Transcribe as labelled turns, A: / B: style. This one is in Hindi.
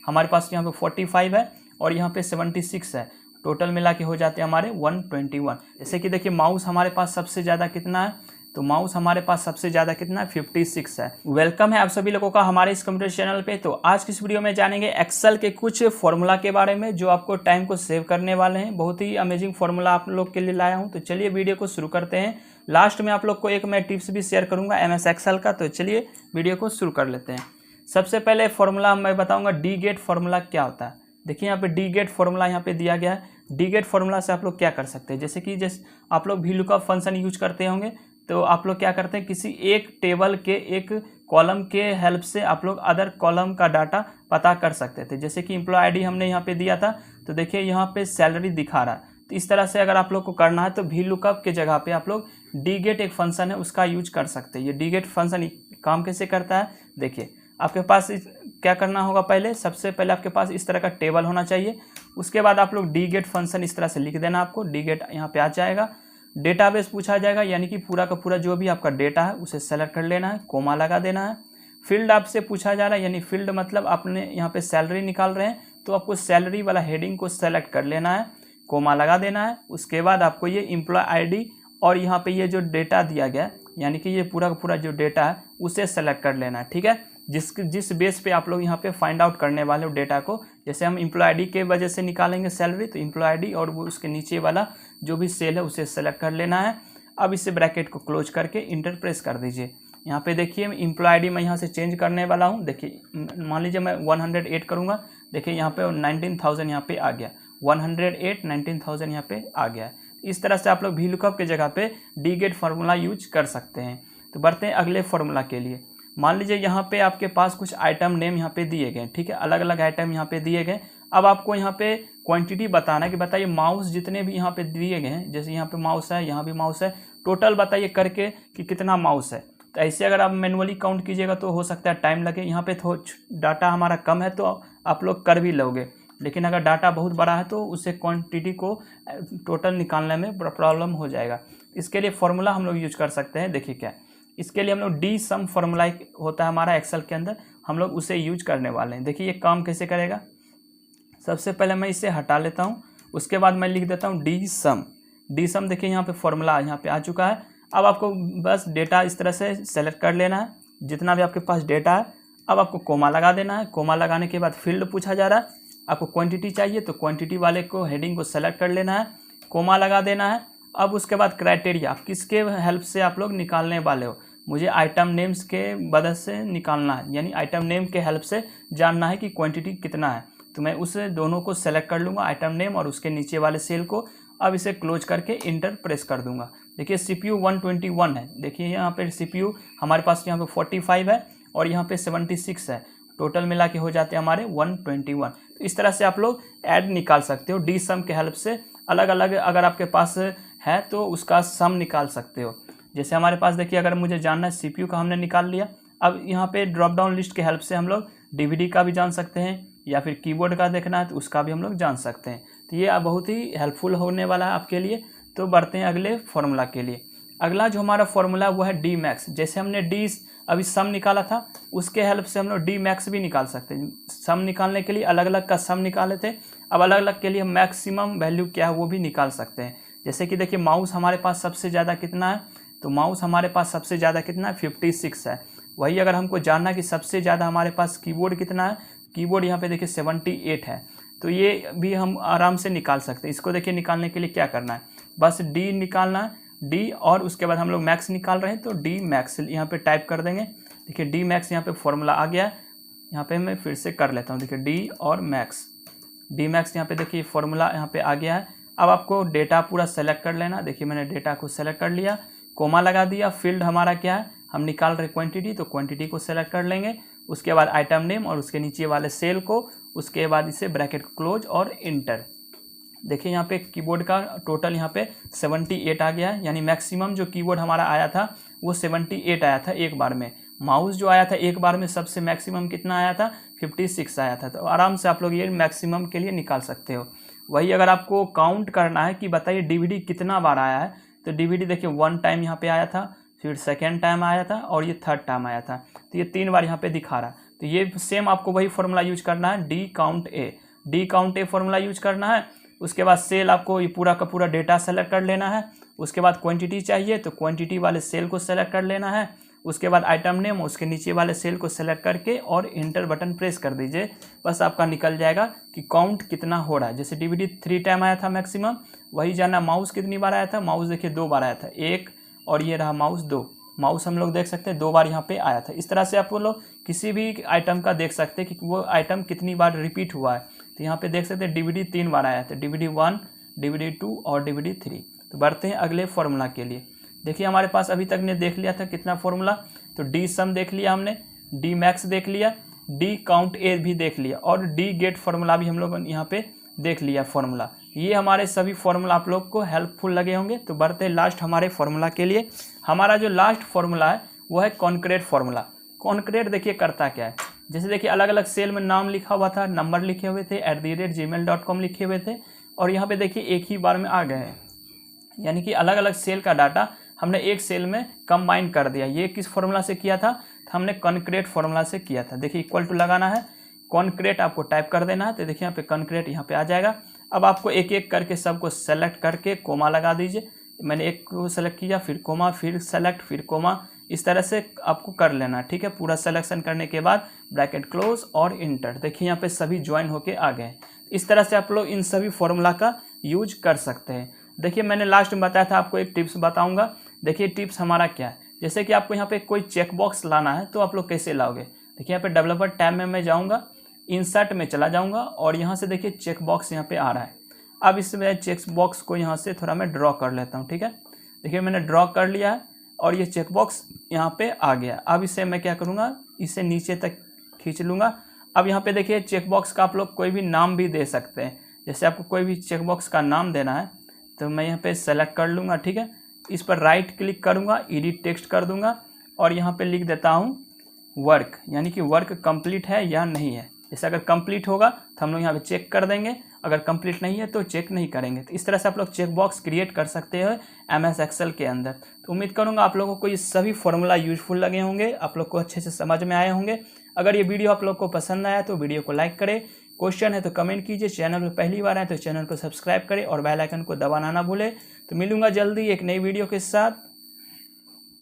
A: हमारे पास यहाँ पे 45 है और यहाँ पे 76 है, टोटल मिला के हो जाते हैं हमारे 121। जैसे कि देखिए माउस हमारे पास सबसे ज़्यादा कितना है, तो माउस हमारे पास सबसे ज़्यादा कितना है, 56 है। वेलकम है आप सभी लोगों का हमारे इस कंप्यूटर चैनल पे। तो आज की इस वीडियो में जानेंगे एक्सेल के कुछ फॉर्मूला के बारे में जो आपको टाइम को सेव करने वाले हैं। बहुत ही अमेजिंग फॉर्मूला आप लोग के लिए लाया हूं। तो चलिए वीडियो को शुरू करते हैं। लास्ट में आप लोग को एक मैं टिप्स भी शेयर करूँगा MS एक्सेल का। तो चलिए वीडियो को शुरू कर लेते हैं। सबसे पहले फॉर्मूला मैं बताऊँगा डी गेट फॉर्मूला क्या होता है। देखिए यहाँ पे डी गेट फॉर्मूला यहाँ पे दिया गया है। डी गेट फॉर्मूला से आप लोग क्या कर सकते हैं, जैसे आप लोग वी लुकअप फंक्शन यूज करते होंगे, तो आप लोग क्या करते हैं, किसी एक टेबल के एक कॉलम के हेल्प से आप लोग अदर कॉलम का डाटा पता कर सकते थे। जैसे कि एम्प्लॉय आईडी हमने यहाँ पे दिया था, तो देखिए यहाँ पे सैलरी दिखा रहा है। तो इस तरह से अगर आप लोग को करना है तो वी लुकअप के जगह पे आप लोग डी गेट एक फंक्शन है उसका यूज कर सकते हैं। ये डी गेट फंक्शन काम कैसे करता है, देखिए आपके पास क्या करना होगा, पहले सबसे पहले आपके पास इस तरह का टेबल होना चाहिए। उसके बाद आप लोग डी गेट फंक्शन इस तरह से लिख देना, आपको डी गेट यहाँ पे आ जाएगा। डेटाबेस पूछा जाएगा, यानी कि पूरा का पूरा जो भी आपका डेटा है उसे सेलेक्ट कर लेना है, कोमा लगा देना है। फील्ड आपसे पूछा जा रहा है, यानी फील्ड मतलब आपने यहाँ पे सैलरी निकाल रहे हैं तो आपको सैलरी वाला हेडिंग को सेलेक्ट कर लेना है, कोमा लगा देना है। उसके बाद आपको ये एम्प्लॉय आईडी और यहाँ पे ये जो डेटा दिया गया यानी कि ये पूरा का पूरा जो डेटा है उसे सेलेक्ट कर लेना है, ठीक है। जिस बेस पे आप लोग यहाँ पे फाइंड आउट करने वाले हो डेटा को, जैसे हम एम्प्लॉय आईडी के वजह से निकालेंगे सैलरी, तो एम्प्लॉय आईडी और वो उसके नीचे वाला जो भी सेल है उसे सेलेक्ट कर लेना है। अब इसे ब्रैकेट को क्लोज करके इंटर प्रेस कर दीजिए। यहाँ पे देखिए एम्प्लॉय आईडी मैं यहाँ से चेंज करने वाला हूँ। देखिए मान लीजिए मैं 108 करूँगा, देखिए यहाँ पे 19,000 यहाँ पे आ गया, 108 19,000 यहाँ पे आ गया। इस तरह से आप लोग वी लुकअप के जगह पे डी गेट फार्मूला यूज कर सकते हैं। तो बढ़ते हैं अगले फार्मूला के लिए। मान लीजिए यहाँ पे आपके पास कुछ आइटम नेम यहाँ पे दिए गए, ठीक है, अलग अलग आइटम यहाँ पे दिए गए। अब आपको यहाँ पे क्वांटिटी बताना है कि बताइए माउस जितने भी यहाँ पे दिए गए हैं, जैसे यहाँ पे माउस है, यहाँ भी माउस है, टोटल बताइए करके कि कितना माउस है। तो ऐसे अगर आप मैनुअली काउंट कीजिएगा तो हो सकता है टाइम लगे। यहाँ पे डाटा हमारा कम है तो आप लोग कर भी लोगे, लेकिन अगर डाटा बहुत बड़ा है तो उससे क्वांटिटी को टोटल निकालने में प्रॉब्लम हो जाएगा। इसके लिए फॉर्मूला हम लोग यूज कर सकते हैं। देखिए क्या, इसके लिए हम लोग डी सम फॉर्मूला होता है हमारा एक्सेल के अंदर, हम लोग उसे यूज करने वाले हैं। देखिए ये काम कैसे करेगा। सबसे पहले मैं इसे हटा लेता हूँ, उसके बाद मैं लिख देता हूँ डी सम। डी सम देखिए यहाँ पे फॉर्मूला यहाँ पे आ चुका है। अब आपको बस डेटा इस तरह से सेलेक्ट कर लेना है, जितना भी आपके पास डेटा है। अब आपको कोमा लगा देना है। कोमा लगाने के बाद फील्ड पूछा जा रहा है, आपको क्वांटिटी चाहिए तो क्वांटिटी वाले को हेडिंग को सेलेक्ट कर लेना है, कोमा लगा देना है। अब उसके बाद क्राइटेरिया, आप किसके हेल्प से आप लोग निकालने वाले हो, मुझे आइटम नेम्स के मदद से निकालना है, यानी आइटम नेम के हेल्प से जानना है कि क्वांटिटी कितना है। तो मैं उस दोनों को सेलेक्ट कर लूँगा, आइटम नेम और उसके नीचे वाले सेल को। अब इसे क्लोज करके इंटर प्रेस कर दूंगा। देखिए CPU 121 है, देखिए यहाँ पे CPU हमारे पास यहाँ पे 45 है और यहाँ पे 76 है, टोटल मिला के हो जाते हैं हमारे 121। तो इस तरह से आप लोग ऐड निकाल सकते हो डी सम के हेल्प से। अलग अलग अगर आपके पास है तो उसका सम निकाल सकते हो। जैसे हमारे पास देखिए अगर मुझे जानना है CPU का हमने निकाल लिया। अब यहाँ पे ड्रॉप डाउन लिस्ट के हेल्प से हम लोग DVD का भी जान सकते हैं, या फिर कीबोर्ड का देखना है तो उसका भी हम लोग जान सकते हैं। तो ये बहुत ही हेल्पफुल होने वाला है आपके लिए। तो बढ़ते हैं अगले फार्मूला के लिए। अगला जो हमारा फार्मूला वो है डी मैक्स। जैसे हमने डी अभी सम निकाला था, उसके हेल्प से हम लोग डी मैक्स भी निकाल सकते हैं। सम निकालने के लिए अलग अलग का सम निकाले थे, अब अलग अलग के लिए मैक्सिमम वैल्यू क्या है वो भी निकाल सकते हैं। जैसे कि देखिए माउस हमारे पास सबसे ज़्यादा कितना है, तो माउस हमारे पास सबसे ज़्यादा कितना है, 56 है। वही अगर हमको जानना कि सबसे ज़्यादा हमारे पास कीबोर्ड कितना है, कीबोर्ड यहाँ पे देखिए 78 है, तो ये भी हम आराम से निकाल सकते हैं। इसको देखिए निकालने के लिए क्या करना है, बस डी निकालना है, डी और उसके बाद हम लोग मैक्स निकाल रहे हैं तो डी मैक्स यहाँ पे टाइप कर देंगे। देखिए डी मैक्स यहाँ पे फॉर्मूला आ गया है। यहाँ पे मैं फिर से कर लेता हूँ, देखिए डी और मैक्स, डी मैक्स यहाँ पे देखिए फॉर्मूला यहाँ पे आ गया है। अब आपको डेटा पूरा सेलेक्ट कर लेना। देखिए मैंने डेटा को सेलेक्ट कर लिया, कोमा लगा दिया। फील्ड हमारा क्या है, हम निकाल रहे क्वांटिटी, तो क्वांटिटी को सेलेक्ट कर लेंगे। उसके बाद आइटम नेम और उसके नीचे वाले सेल को, उसके बाद इसे ब्रैकेट क्लोज और इंटर। देखिए यहाँ पे कीबोर्ड का टोटल यहाँ पे 78 आ गया है, यानी मैक्सिमम जो कीबोर्ड हमारा आया था वो 78 आया था एक बार में। माउस जो आया था एक बार में सबसे मैक्सिमम कितना आया था, 56 आया था। तो आराम से आप लोग ये मैक्सिमम के लिए निकाल सकते हो। वही अगर आपको काउंट करना है कि बताइए DVD कितना बार आया है, तो DVD देखिए 1 टाइम यहाँ पे आया था, फिर सेकेंड टाइम आया था और ये 3rd टाइम आया था, तो ये 3 बार यहाँ पे दिखा रहा है। तो ये सेम आपको वही फॉर्मूला यूज करना है, D count a formula use करना है। उसके बाद सेल आपको ये पूरा का पूरा डेटा सेलेक्ट कर लेना है। उसके बाद क्वांटिटी चाहिए तो क्वांटिटी वाले सेल को सेलेक्ट कर लेना है। उसके बाद आइटम नेम, उसके नीचे वाले सेल को सेलेक्ट करके और इंटर बटन प्रेस कर दीजिए। बस आपका निकल जाएगा कि काउंट कितना हो रहा है। जैसे डीवीडी 3 टाइम आया था मैक्सिमम, वही जाना। माउस कितनी बार आया था, माउस देखिए 2 बार आया था, 1 और ये रहा माउस 2। माउस हम लोग देख सकते हैं 2 बार यहाँ पे आया था। इस तरह से आप लोग किसी भी आइटम का देख सकते हैं कि वो आइटम कितनी बार रिपीट हुआ है। तो यहाँ पे देख सकते हैं डीवीडी 3 बार आया था, डीवीडी 1, डीवीडी 2 और डीवीडी 3। तो बढ़ते हैं अगले फॉर्मूला के लिए। देखिए हमारे पास अभी तक ने देख लिया था कितना फॉर्मूला, तो डी सम देख लिया हमने, डी मैक्स देख लिया, डी काउंट ए भी देख लिया और डी गेट फार्मूला भी हम लोग यहाँ पे देख लिया फार्मूला। ये हमारे सभी फार्मूला आप लोग को हेल्पफुल लगे होंगे। तो बढ़ते हैं लास्ट हमारे फार्मूला के लिए। हमारा जो लास्ट फार्मूला है वो है कॉन्क्रीट फार्मूला। कॉन्क्रीट देखिए करता क्या है, जैसे देखिए अलग अलग सेल में नाम लिखा हुआ था, नंबर लिखे हुए थे, @gmail.com लिखे हुए थे और यहाँ पे देखिए एक ही बार में आ गए हैं, यानी कि अलग अलग सेल का डाटा हमने एक सेल में कंबाइन कर दिया। ये किस फार्मूला से किया था, हमने कॉन्क्रीट फार्मूला से किया था। देखिए इक्वल टू लगाना है, कॉन्क्रीट आपको टाइप कर देना है। तो देखिए यहाँ पे कॉन्क्रीट यहाँ पे आ जाएगा। अब आपको एक एक करके सबको सेलेक्ट करके कोमा लगा दीजिए। मैंने एक को सेलेक्ट किया, फिर कोमा, फिर सेलेक्ट, फिर कोमा, इस तरह से आपको कर लेना है। ठीक है, पूरा सिलेक्शन करने के बाद ब्रैकेट क्लोज और इंटर। देखिए यहाँ पे सभी ज्वाइन होके आ गए। इस तरह से आप लोग इन सभी फार्मूला का यूज कर सकते हैं। देखिए मैंने लास्ट में बताया था आपको एक टिप्स बताऊंगा। देखिए टिप्स हमारा क्या है, जैसे कि आपको यहाँ पे कोई चेक बॉक्स लाना है तो आप लोग कैसे लाओगे। देखिए यहाँ पे डेवलपर टैब में मैं जाऊँगा, इंसर्ट में चला जाऊँगा और यहाँ से देखिए चेक बॉक्स यहाँ पे आ रहा है। अब इसमें चेक बॉक्स को यहाँ से थोड़ा मैं ड्रॉ कर लेता हूँ। ठीक है, देखिए मैंने ड्रॉ कर लिया है और ये चेक बॉक्स यहाँ पे आ गया। अब इसे मैं क्या करूँगा, इसे नीचे तक खींच लूँगा। अब यहाँ पे देखिए चेक बॉक्स का आप लोग कोई भी नाम भी दे सकते हैं। जैसे आपको कोई भी चेक बॉक्स का नाम देना है तो मैं यहाँ पे सेलेक्ट कर लूँगा। ठीक है, इस पर राइट क्लिक करूँगा, एडिट टेक्स्ट कर दूँगा और यहाँ पे लिख देता हूँ वर्क, यानी कि वर्क कंप्लीट है या नहीं है। जैसे अगर कंप्लीट होगा तो हम लोग यहाँ पे चेक कर देंगे, अगर कंप्लीट नहीं है तो चेक नहीं करेंगे। तो इस तरह से आप लोग चेक बॉक्स क्रिएट कर सकते हो MS एक्सेल के अंदर। तो उम्मीद करूँगा आप लोगों को ये सभी फार्मूला यूजफुल लगे होंगे, आप लोग को अच्छे से समझ में आए होंगे। अगर ये वीडियो आप लोग को पसंद आया तो वीडियो को लाइक करें, क्वेश्चन है तो कमेंट कीजिए, चैनल पर पहली बार आए तो चैनल को सब्सक्राइब करें और बेल आइकन को दबाना ना भूलें। तो मिलूंगा जल्दी एक नई वीडियो के साथ।